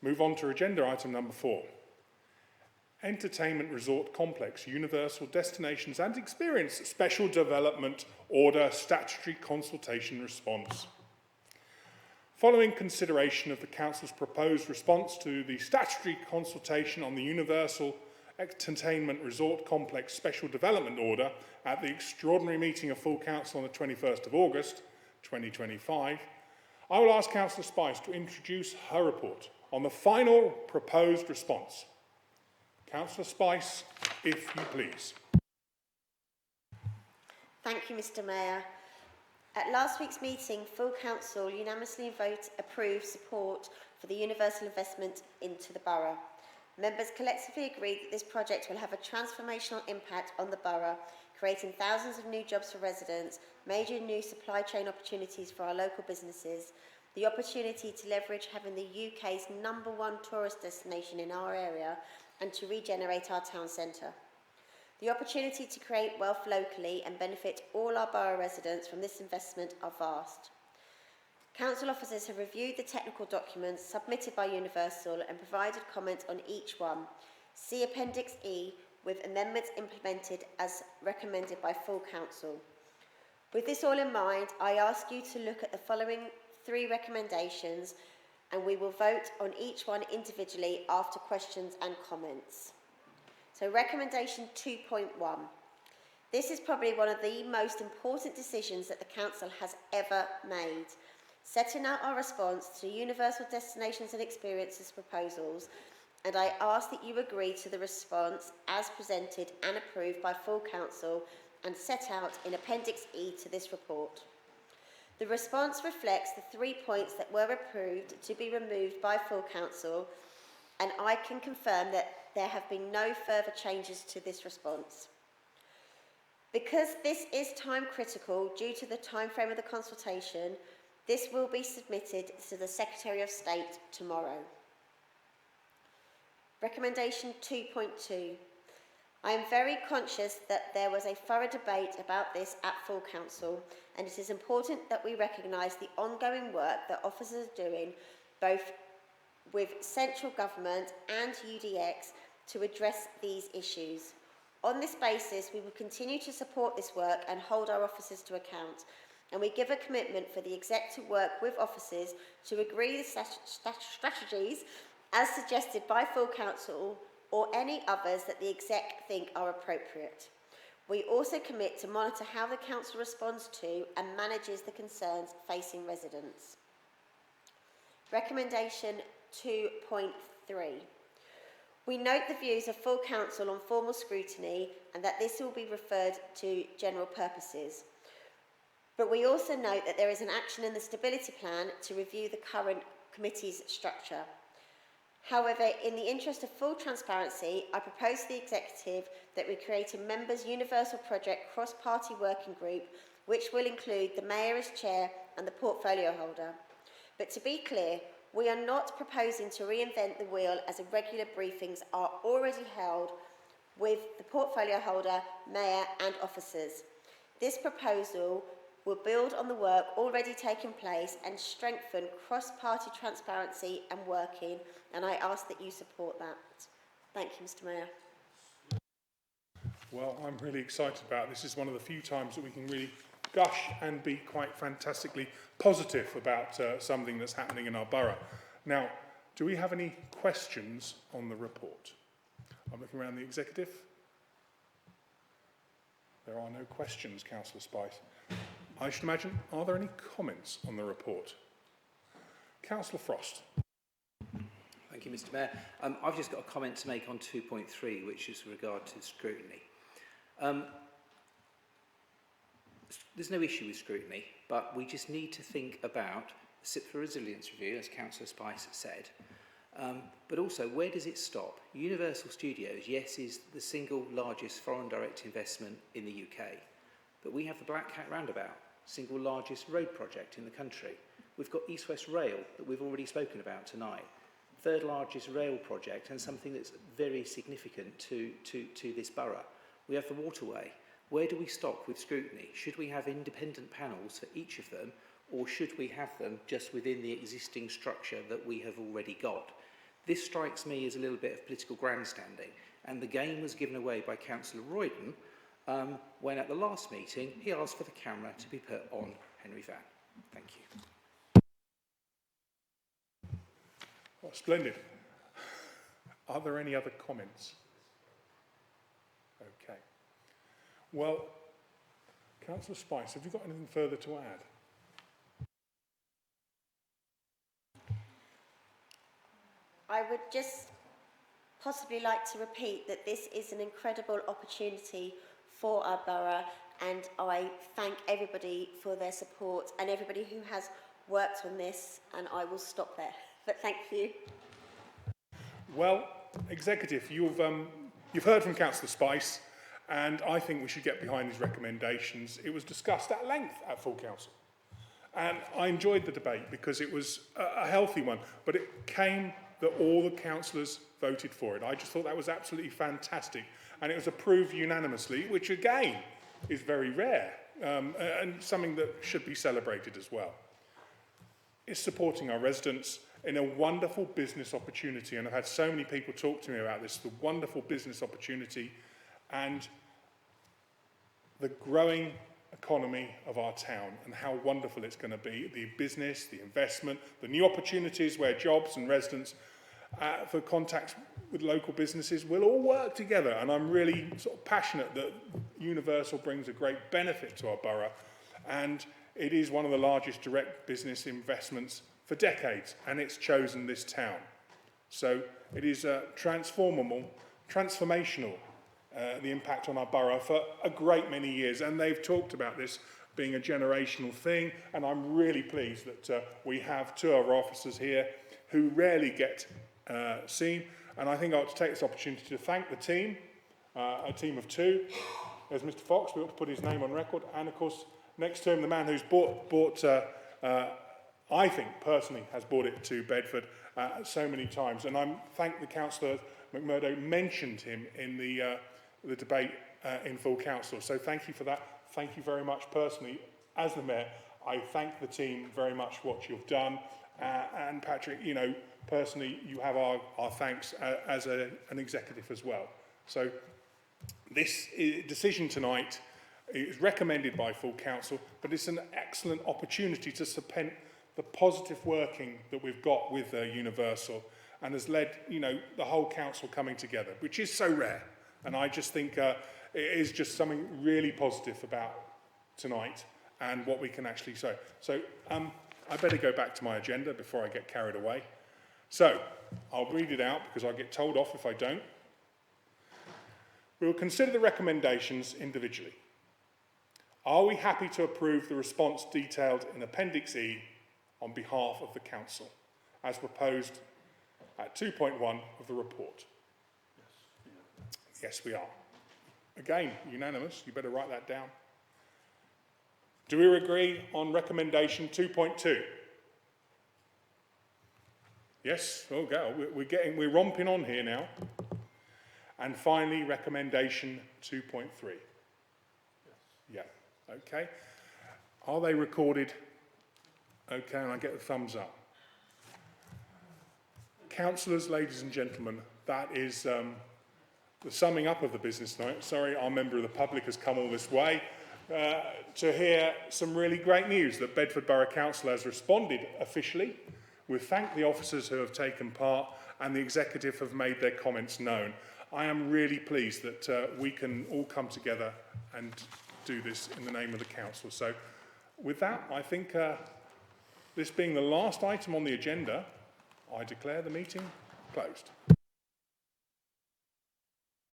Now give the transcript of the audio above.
Move on to agenda item number 4. Entertainment Resort Complex, Universal Destinations and Experience Special Development Order Statutory Consultation Response. Following consideration of the Council's proposed response to the statutory consultation on the Universal Entertainment Resort Complex Special Development Order at the extraordinary meeting of Full Council on the 21st of August 2025, I will ask Councillor Spice to introduce her report on the final proposed response. Councillor Spice, if you please. Thank you, Mr. Mayor. At last week's meeting, Full Council unanimously approved support for the universal investment into the borough. Members collectively agreed that this project will have a transformational impact on the borough, creating thousands of new jobs for residents, major new supply chain opportunities for our local businesses, the opportunity to leverage having the UK's #1 tourist destination in our area, and to regenerate our town centre. The opportunity to create wealth locally and benefit all our borough residents from this investment are vast. Council officers have reviewed the technical documents submitted by Universal and provided comment on each one. See Appendix E with amendments implemented as recommended by Full Council. With this all in mind, I ask you to look at the following 3 recommendations, and we will vote on each one individually after questions and comments. So recommendation 2.1. This is probably one of the most important decisions that the Council has ever made. Setting out our response to Universal Destinations and Experiences proposals, and I ask that you agree to the response as presented and approved by Full Council and set out in Appendix E to this report. The response reflects the 3 points that were approved to be removed by Full Council, and I can confirm that there have been no further changes to this response. Because this is time critical due to the timeframe of the consultation, this will be submitted to the Secretary of State tomorrow. Recommendation 2.2. I am very conscious that there was a thorough debate about this at Full Council, and it is important that we recognise the ongoing work that officers are doing, both with central government and UDX, to address these issues. On this basis, we will continue to support this work and hold our officers to account, and we give a commitment for the exec to work with officers to agree the strategies as suggested by Full Council or any others that the exec think are appropriate. We also commit to monitor how the Council responds to and manages the concerns facing residents. Recommendation 2.3. We note the views of Full Council on formal scrutiny and that this will be referred to general purposes. But we also note that there is an action in the Stability Plan to review the current committee's structure. However, in the interest of full transparency, I propose to the Executive that we create a Members' Universal Project cross-party working group, which will include the Mayor as Chair and the Portfolio Holder. But to be clear, we are not proposing to reinvent the wheel, as irregular briefings are already held with the Portfolio Holder, Mayor and officers. This proposal will build on the work already taking place and strengthen cross-party transparency and working, and I ask that you support that. Thank you, Mr. Mayor. Well, I'm really excited about this. This is one of the few times that we can really gush and be quite fantastically positive about something that's happening in our borough. Now, do we have any questions on the report? I'm looking around the Executive. There are no questions, Councillor Spice. I should imagine, are there any comments on the report? Councillor Frost. Thank you, Mr. Mayor. I've just got a comment to make on 2.3, which is with regard to scrutiny. There's no issue with scrutiny, but we just need to think about the SIP for Resilience Review, as Councillor Spice said, but also where does it stop? Universal Studios, yes, is the single largest foreign direct investment in the UK, but we have the Black Cat Roundabout, single largest road project in the country. We've got East West Rail that we've already spoken about tonight, third largest rail project and something that's very significant to this borough. We have the waterway. Where do we stop with scrutiny? Should we have independent panels for each of them, or should we have them just within the existing structure that we have already got? This strikes me as a little bit of political grandstanding, and the game was given away by Councillor Royden when at the last meeting he asked for the camera to be put on Henry Van. Thank you. Well, splendid. Are there any other comments? Okay. Well, Councillor Spice, have you got anything further to add? I would just possibly like to repeat that this is an incredible opportunity for our borough, and I thank everybody for their support and everybody who has worked on this, and I will stop there. But thank you. Well, Executive, you've heard from Councillor Spice, and I think we should get behind his recommendations. It was discussed at length at full council, and I enjoyed the debate because it was a healthy one, but it came that all the councillors voted for it. I just thought that was absolutely fantastic, and it was approved unanimously, which again is very rare, and something that should be celebrated as well. It's supporting our residents in a wonderful business opportunity, and I've had so many people talk to me about this, the wonderful business opportunity and the growing economy of our town and how wonderful it's going to be, the business, the investment, the new opportunities where jobs and residents for contacts with local businesses will all work together, and I'm really sort of passionate that Universal brings a great benefit to our borough, and it is one of the largest direct business investments for decades, and it's chosen this town. So it is transformational, the impact on our borough for a great many years, and they've talked about this being a generational thing, and I'm really pleased that we have two of our officers here who rarely get seen, and I think I ought to take this opportunity to thank the team, a team of two. There's Mr. Fox, we ought to put his name on record, and of course next to him the man who's bought I think personally has brought it to Bedford so many times, and I thank the Councillor McMurdo mentioned him in the debate in full council, so thank you for that. Thank you very much personally. As the Mayor, I thank the team very much for what you've done, and Patrick, you know, personally you have our thanks as an executive as well. So this decision tonight is recommended by full council, but it's an excellent opportunity to cement the positive working that we've got with Universal, and has led, you know, the whole council coming together, which is so rare. And I just think it is just something really positive about tonight and what we can actually say. So I better go back to my agenda before I get carried away. So I'll read it out because I'll get told off if I don't. We will consider the recommendations individually. Are we happy to approve the response detailed in Appendix E on behalf of the Council, as proposed at 2.1 of the report? Yes, we are. Again, unanimous. You better write that down. Do we agree on recommendation 2.2? Yes? Okay. We're romping on here now. And finally, recommendation 2.3. Yeah. Okay. Are they recorded? Okay, and I get the thumbs up. Councillors, ladies and gentlemen, that is the summing up of the business night. Sorry, our member of the public has come all this way to hear some really great news that Bedford Borough Council has responded officially. We thank the officers who have taken part, and the executive have made their comments known. I am really pleased that we can all come together and do this in the name of the council. So with that, I think this being the last item on the agenda, I declare the meeting closed.